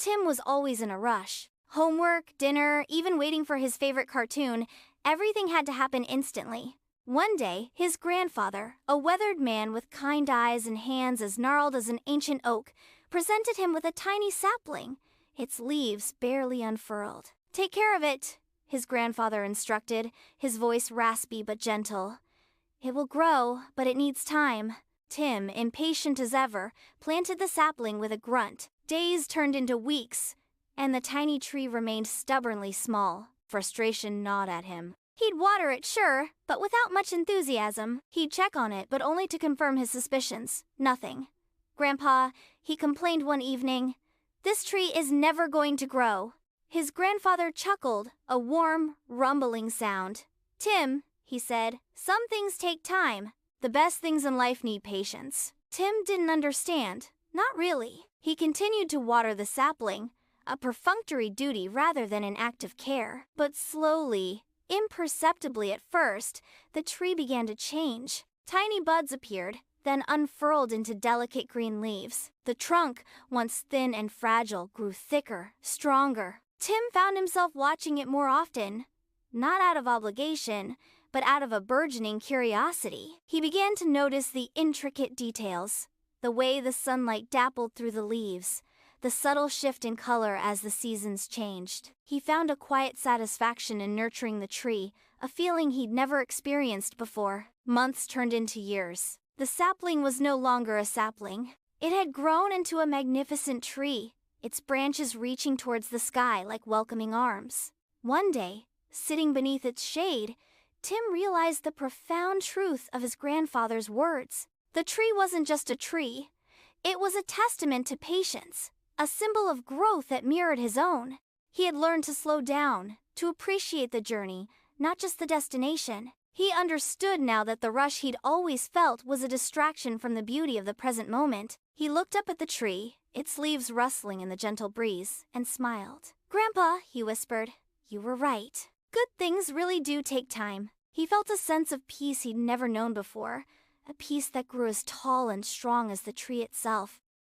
Tim was always in a rush. Homework, dinner, even waiting for his favorite cartoon, everything had to happen instantly. One day, his grandfather, a weathered man with kind eyes and hands as gnarled as an ancient oak, presented him with a tiny sapling, its leaves barely unfurled. "Take care of it," his grandfather instructed, his voice raspy but gentle. "It will grow, but it needs time." Tim, impatient as ever, planted the sapling with a grunt. Days turned into weeks, and the tiny tree remained stubbornly small. Frustration gnawed at him. He'd water it, sure, but without much enthusiasm. He'd check on it, but only to confirm his suspicions. Nothing. "Grandpa," he complained one evening, "this tree is never going to grow." His grandfather chuckled, a warm, rumbling sound. "Tim," he said, "some things take time. The best things in life need patience." Tim didn't understand. Not really. He continued to water the sapling, a perfunctory duty rather than an act of care. But slowly, imperceptibly at first, the tree began to change. Tiny buds appeared, then unfurled into delicate green leaves. The trunk, once thin and fragile, grew thicker, stronger. Tim found himself watching it more often, not out of obligation, but out of a burgeoning curiosity. He began to notice the intricate details, the way the sunlight dappled through the leaves, the subtle shift in color as the seasons changed. He found a quiet satisfaction in nurturing the tree, a feeling he'd never experienced before. Months turned into years. The sapling was no longer a sapling. It had grown into a magnificent tree, its branches reaching towards the sky like welcoming arms. One day, sitting beneath its shade, Tim realized the profound truth of his grandfather's words. The tree wasn't just a tree. It was a testament to patience, a symbol of growth that mirrored his own. He had learned to slow down, to appreciate the journey, not just the destination. He understood now that the rush he'd always felt was a distraction from the beauty of the present moment. He looked up at the tree, its leaves rustling in the gentle breeze, and smiled. "Grandpa," he whispered, "you were right. Good things really do take time." He felt a sense of peace he'd never known before, a peace that grew as tall and strong as the tree itself.